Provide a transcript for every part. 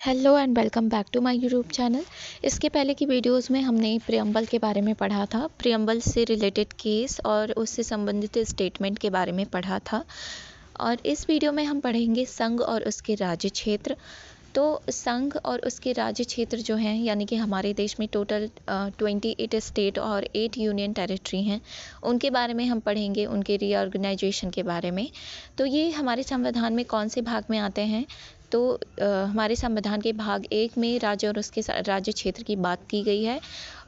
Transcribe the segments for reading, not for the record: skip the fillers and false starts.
Hello and welcome back to my YouTube channel. इसके पहले की वीडियोस में हमने प्रियम्बल के बारे में पढ़ा था, प्रियम्बल से रिलेटेड केस और उससे संबंधित स्टेटमेंट के बारे में पढ़ा था। और इस वीडियो में हम पढ़ेंगे संघ और उसके राज्य क्षेत्र। तो संघ और उसके राज्य क्षेत्र जो हैं, यानी कि हमारे देश में टोटल 28 स्टेट और 8 यूनियन टेरिटरी हैं, उनके बारे में हम पढ़ेंगे, उनके रीऑर्गेनाइजेशन के बारे में। तो ये हमारे संविधान में कौन से भाग में आते हैं? तो हमारे संविधान के भाग 1 में राज्य और उसके राज्य क्षेत्र की बात की गई है।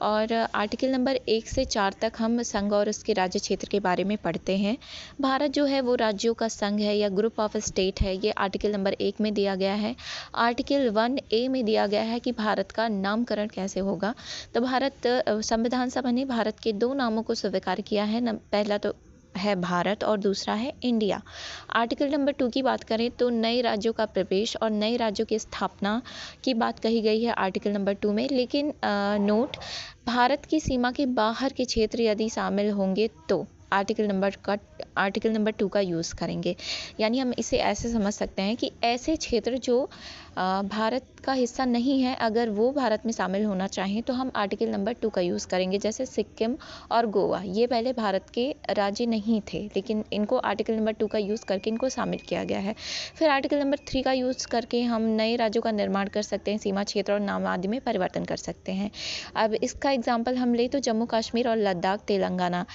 और आर्टिकल नंबर 1 से 4 तक हम संघ और उसके राज्य क्षेत्र के बारे में पढ़ते हैं। भारत जो है वो राज्यों का संघ है या ग्रुप ऑफ स्टेट है, ये आर्टिकल नंबर 1 में दिया गया है। आर्टिकल 1A में दिया गया है कि भारत का नामकरण कैसे होगा। तो संविधान सभा ने भारत के 2 नामों को स्वीकार किया है। पहला तो है भारत और दूसरा है इंडिया। आर्टिकल नंबर 2 की बात करें तो नए राज्यों का प्रवेश और नए राज्यों की स्थापना की बात कही गई है आर्टिकल नंबर 2 में। लेकिन नोट, भारत की सीमा के बाहर के क्षेत्र यदि शामिल होंगे तो आर्टिकल नंबर 2 का यूज़ करेंगे। यानी हम इसे ऐसे समझ सकते हैं कि ऐसे क्षेत्र जो भारत का हिस्सा नहीं है, अगर वो भारत में शामिल होना चाहें तो हम आर्टिकल नंबर 2 का यूज़ करेंगे। जैसे सिक्किम और गोवा, ये पहले भारत के राज्य नहीं थे, लेकिन इनको आर्टिकल नंबर 2 का यूज़ करके इनको शामिल किया गया है। फिर आर्टिकल नंबर 3 का यूज़ करके हम नए राज्यों का निर्माण कर सकते हैं, सीमा क्षेत्र और नाम आदि में परिवर्तन कर सकते हैं। अब इसका एग्जाम्पल हम ले तो जम्मू कश्मीर और लद्दाख, तेलंगाना।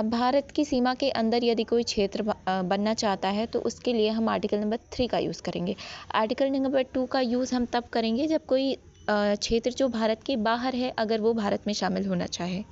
भारत की सीमा के अंदर यदि कोई क्षेत्र बनना चाहता है तो उसके लिए हम आर्टिकल नंबर 3 का यूज़ करेंगे। आर्टिकल नंबर 2 का यूज़ हम तब करेंगे जब कोई क्षेत्र जो भारत के बाहर है, अगर वो भारत में शामिल होना चाहे।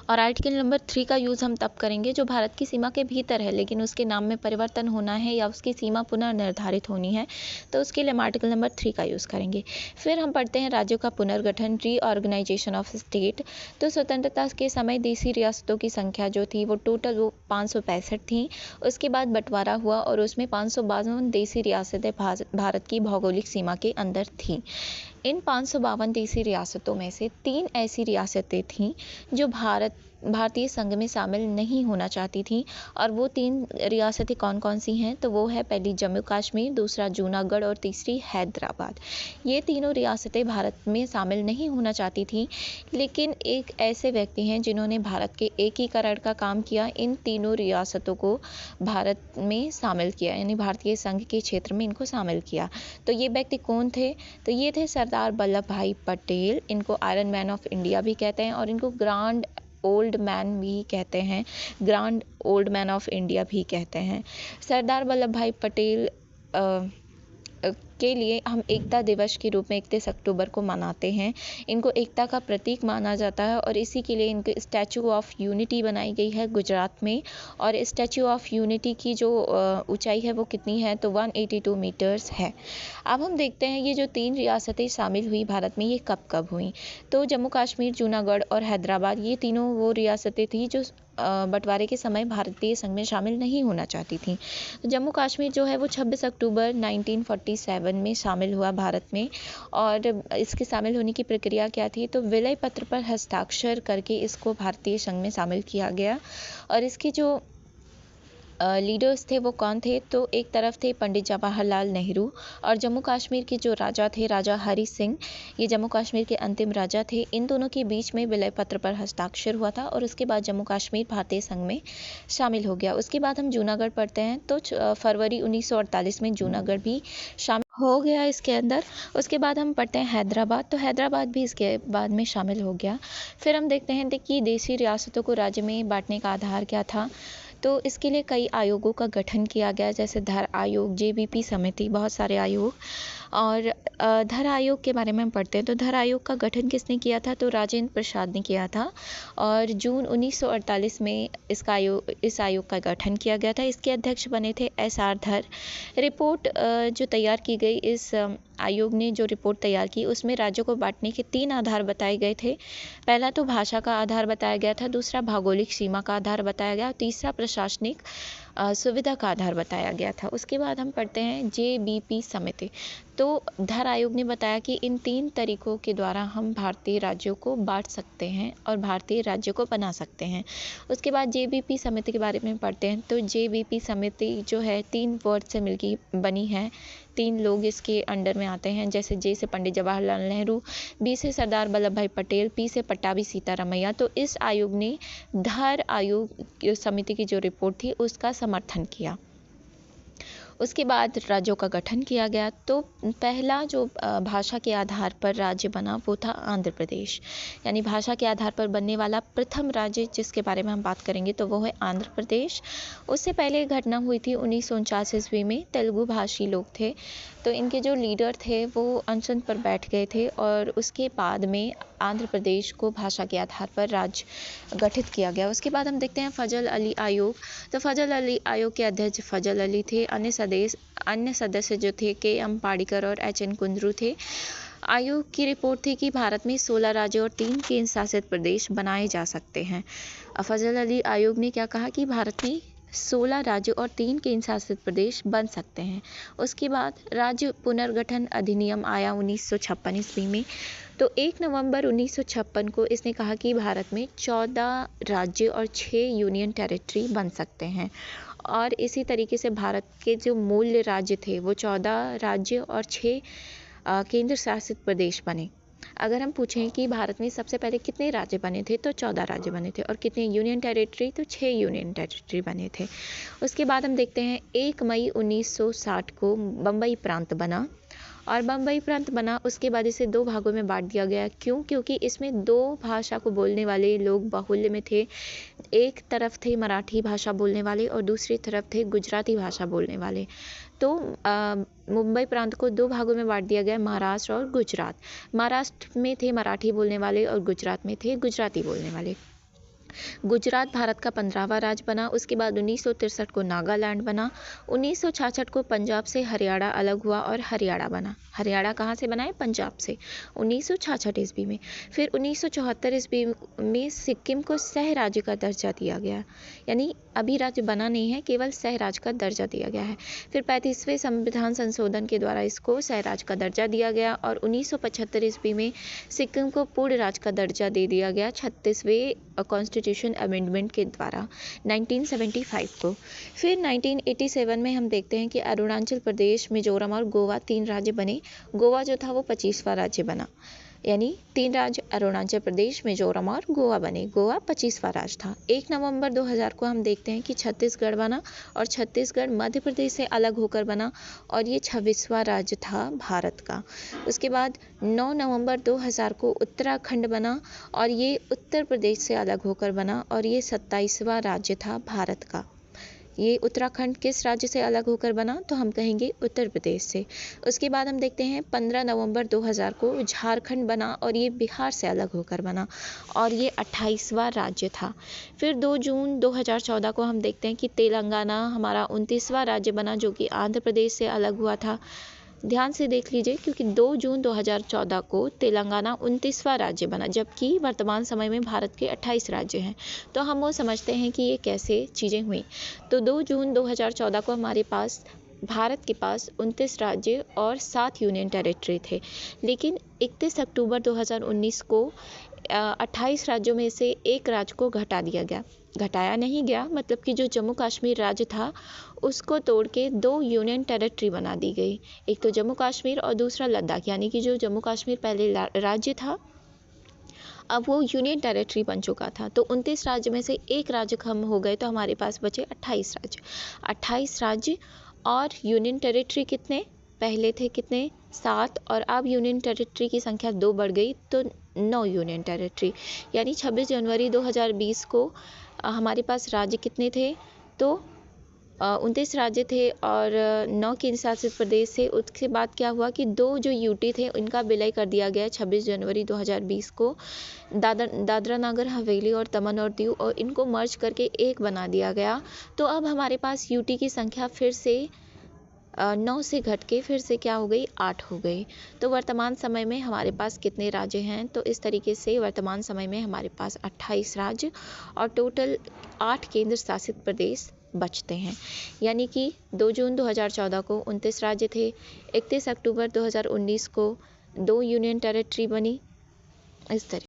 और आर्टिकल नंबर 3 का यूज़ हम तब करेंगे जो भारत की सीमा के भीतर है, लेकिन उसके नाम में परिवर्तन होना है या उसकी सीमा पुनः निर्धारित होनी है, तो उसके लिए हम आर्टिकल नंबर 3 का यूज़ करेंगे। फिर हम पढ़ते हैं राज्यों का पुनर्गठन, रीऑर्गेनाइजेशन ऑफ स्टेट। तो स्वतंत्रता के समय देसी रियासतों की संख्या जो थी वो टोटल 565 थी। उसके बाद बंटवारा हुआ और उसमें 552 देसी रियासतें भारत की भौगोलिक सीमा के अंदर थीं। इन 552 देसी रियासतों में से 3 ऐसी रियासतें थीं जो भारतीय संघ में शामिल नहीं होना चाहती थीं। और वो 3 रियासतें कौन कौन सी हैं? तो वो है पहली जम्मू कश्मीर, दूसरा जूनागढ़ और तीसरी हैदराबाद। ये तीनों रियासतें भारत में शामिल नहीं होना चाहती थीं, लेकिन एक ऐसे व्यक्ति हैं जिन्होंने भारत के एकीकरण का काम किया, इन तीनों रियासतों को भारत में शामिल किया, यानी भारतीय संघ के क्षेत्र में इनको शामिल किया। तो ये व्यक्ति कौन थे? तो ये थे सरदार वल्लभ भाई पटेल। इनको आयरन मैन ऑफ इंडिया भी कहते हैं और इनको ग्रांड ओल्ड मैन भी कहते हैं, grand old man of India भी कहते हैं। सरदार वल्लभ भाई पटेल के लिए हम एकता दिवस के रूप में 31 अक्टूबर को मनाते हैं। इनको एकता का प्रतीक माना जाता है और इसी के लिए इनके स्टैचू ऑफ यूनिटी बनाई गई है गुजरात में। और स्टैचू ऑफ यूनिटी की जो ऊंचाई है वो कितनी है? तो 182 मीटर्स है। अब हम देखते हैं ये जो 3 रियासतें शामिल हुई भारत में, ये कब कब हुई। तो जम्मू कश्मीर, जूनागढ़ और हैदराबाद, ये तीनों वो रियासतें थी जो बंटवारे के समय भारतीय संघ में शामिल नहीं होना चाहती थी। तो जम्मू कश्मीर जो है वो 26 अक्टूबर 1947 में शामिल हुआ भारत में। और इसके शामिल होने की प्रक्रिया क्या थी? तो विलय पत्र पर हस्ताक्षर करके इसको भारतीय संघ में शामिल किया गया। और इसके जो लीडर्स थे वो कौन थे? तो एक तरफ थे पंडित जवाहरलाल नेहरू और जम्मू कश्मीर के जो राजा थे, राजा हरि सिंह, ये जम्मू कश्मीर के अंतिम राजा थे। इन दोनों के बीच में विलय पत्र पर हस्ताक्षर हुआ था और उसके बाद जम्मू कश्मीर भारतीय संघ में शामिल हो गया। उसके बाद हम जूनागढ़ पढ़ते हैं तो फरवरी 1948 में जूनागढ़ भी शामिल हो गया इसके अंदर। उसके बाद हम पढ़ते हैं हैदराबाद, तो हैदराबाद भी इसके बाद में शामिल हो गया। फिर हम देखते हैं कि देसी रियासतों को राज्य में बांटने का आधार क्या था। तो इसके लिए कई आयोगों का गठन किया गया, जैसे धर आयोग, जेबीपी समिति, बहुत सारे आयोग। और धर आयोग के बारे में हम पढ़ते हैं तो धर आयोग का गठन किसने किया था? तो राजेंद्र प्रसाद ने किया था। और जून 1948 में इस आयोग का गठन किया गया था। इसके अध्यक्ष बने थे SR धर। रिपोर्ट जो तैयार की गई, इस आयोग ने जो रिपोर्ट तैयार की उसमें राज्यों को बांटने के 3 आधार बताए गए थे। पहला तो भाषा का आधार बताया गया था, दूसरा भौगोलिक सीमा का आधार बताया गया, तीसरा प्रशासनिक सुविधा का आधार बताया गया था। उसके बाद हम पढ़ते हैं जेबीपी समिति। तो धर आयोग ने बताया कि इन 3 तरीकों के द्वारा हम भारतीय राज्यों को बांट सकते हैं और भारतीय राज्य को बना सकते हैं। उसके बाद जेबीपी समिति के बारे में पढ़ते हैं तो जेबीपी समिति जो है 3 वर्ड से मिलकर बनी है, 3 लोग इसके अंडर में आते हैं, जैसे जे से पंडित जवाहरलाल नेहरू, बी से सरदार वल्लभ भाई पटेल, पी से पट्टाभी सीतारामैया। तो इस आयोग ने धर आयोग समिति की जो रिपोर्ट थी उसका समर्थन किया। उसके बाद राज्यों का गठन किया गया। तो पहला जो भाषा के आधार पर राज्य बना वो था आंध्र प्रदेश, यानी भाषा के आधार पर बनने वाला प्रथम राज्य जिसके बारे में हम बात करेंगे तो वो है आंध्र प्रदेश। उससे पहले घटना हुई थी 1949 ईस्वी में। तेलुगु भाषी लोग थे, तो इनके जो लीडर थे वो अनशन पर बैठ गए थे और उसके बाद में आंध्र प्रदेश को भाषा के आधार पर राज्य गठित किया गया। उसके बाद हम देखते हैं फजल अली आयोग। तो फजल अली आयोग के अध्यक्ष फजल अली थे। अन्य सदस्य जो थे के.एम. पाड़िकर और एच.एन. कुंद्रू थे। आयोग की रिपोर्ट थी कि भारत में 16 राज्य और 3 केंद्र शासित प्रदेश बनाए जा सकते हैं। फजल अली आयोग ने क्या कहा कि भारत में 16 राज्य और 3 केंद्र शासित प्रदेश बन सकते हैं। उसके बाद राज्य पुनर्गठन अधिनियम आया 1956 ईस्वी में। तो 1 नवंबर 1956 को इसने कहा कि भारत में 14 राज्य और 6 यूनियन टेरिटरी बन सकते हैं। और इसी तरीके से भारत के जो मूल राज्य थे वो 14 राज्य और 6 केंद्र शासित प्रदेश बने। अगर हम पूछें कि भारत में सबसे पहले कितने राज्य बने थे तो 14 राज्य बने थे, और कितने यूनियन टेरिटरी तो 6 यूनियन टेरिटरी बने थे। उसके बाद हम देखते हैं 1 मई 1960 को बम्बई प्रांत बना, और बम्बई प्रांत बना उसके बाद इसे 2 भागों में बांट दिया गया। क्यों? क्योंकि इसमें 2 भाषा को बोलने वाले लोग बाहुल्य में थे। एक तरफ थे मराठी भाषा बोलने वाले और दूसरी तरफ थे गुजराती भाषा बोलने वाले। तो मुंबई प्रांत को 2 भागों में बांट दिया गया, महाराष्ट्र और गुजरात। महाराष्ट्र में थे मराठी बोलने वाले और गुजरात में थे गुजराती बोलने वाले। गुजरात भारत का 15वां राज्य बना। उसके बाद 1963 को नागालैंड बना। 1966 को पंजाब से हरियाणा अलग हुआ और हरियाणा बना। हरियाणा कहाँ से बना है? पंजाब से, 1966 ईस्वी में। फिर 1974 ईस्वी में सिक्किम को सह राज्य का दर्जा दिया गया, यानी अभी राज्य बना नहीं है, केवल सह राज्य का दर्जा दिया गया है। फिर 35वें संविधान संशोधन के द्वारा इसको सह राज्य का दर्जा दिया गया, और 1975 ईस्वी में सिक्किम को पूर्ण राज्य का दर्जा दे दिया गया 36वें कॉन्स्टिट्यूशन अमेंडमेंट के द्वारा 1975 को। फिर 1987 में हम देखते हैं कि अरुणाचल प्रदेश, मिजोरम और गोवा 3 राज्य बने। गोवा जो था वो 25वां राज्य बना, यानी 3 राज्य अरुणाचल प्रदेश, मिजोरम और गोवा बने। गोवा 25वां राज्य था। 1 नवंबर 2000 को हम देखते हैं कि छत्तीसगढ़ बना, और छत्तीसगढ़ मध्य प्रदेश से अलग होकर बना, और ये 26वां राज्य था भारत का। उसके बाद 9 नवंबर 2000 को उत्तराखंड बना, और ये उत्तर प्रदेश से अलग होकर बना, और ये 27वां राज्य था भारत का। ये उत्तराखंड किस राज्य से अलग होकर बना? तो हम कहेंगे उत्तर प्रदेश से। उसके बाद हम देखते हैं 15 नवंबर 2000 को झारखंड बना, और ये बिहार से अलग होकर बना, और ये 28वां राज्य था। फिर 2 जून 2014 को हम देखते हैं कि तेलंगाना हमारा 29वां राज्य बना, जो कि आंध्र प्रदेश से अलग हुआ था। ध्यान से देख लीजिए, क्योंकि 2 जून 2014 को तेलंगाना 29वां राज्य बना, जबकि वर्तमान समय में भारत के 28 राज्य हैं। तो हम वो समझते हैं कि ये कैसे चीज़ें हुई। तो 2 जून 2014 को हमारे पास भारत के पास 29 राज्य और 7 यूनियन टेरिटरी थे, लेकिन 31 अक्टूबर 2019 को 28 राज्यों में से एक राज्य को घटा दिया गया। घटाया नहीं गया, मतलब कि जो जम्मू कश्मीर राज्य था उसको तोड़ के 2 यूनियन टेरिटरी बना दी गई। एक तो जम्मू कश्मीर और दूसरा लद्दाख, यानी कि जो जम्मू कश्मीर पहले राज्य था अब वो यूनियन टेरिटरी बन चुका था। तो 29 राज्य में से एक राज्य कम हो गए, तो हमारे पास बचे 28 राज्य। 28 राज्य और यूनियन टेरिटरी कितने? पहले थे कितने? 7, और अब यूनियन टेरिटरी की संख्या 2 बढ़ गई, तो 9 यूनियन टेरिटरी। यानी 26 जनवरी 2020 को हमारे पास राज्य कितने थे? तो 29 राज्य थे और 9 केंद्र शासित प्रदेश थे। उसके बाद क्या हुआ कि 2 जो यूटी थे उनका विलय कर दिया गया 26 जनवरी 2020 को। दादरा नगर हवेली और दमन और दीव, और इनको मर्ज करके एक बना दिया गया। तो अब हमारे पास यूटी की संख्या फिर से 9 से घट के फिर से क्या हो गई? 8 हो गई। तो वर्तमान समय में हमारे पास कितने राज्य हैं? तो इस तरीके से वर्तमान समय में हमारे पास 28 राज्य और टोटल 8 केंद्र शासित प्रदेश बचते हैं। यानी कि 2 जून 2014 को 29 राज्य थे, 31 अक्टूबर 2019 को 2 यूनियन टेरिटरी बनी, इस तरह।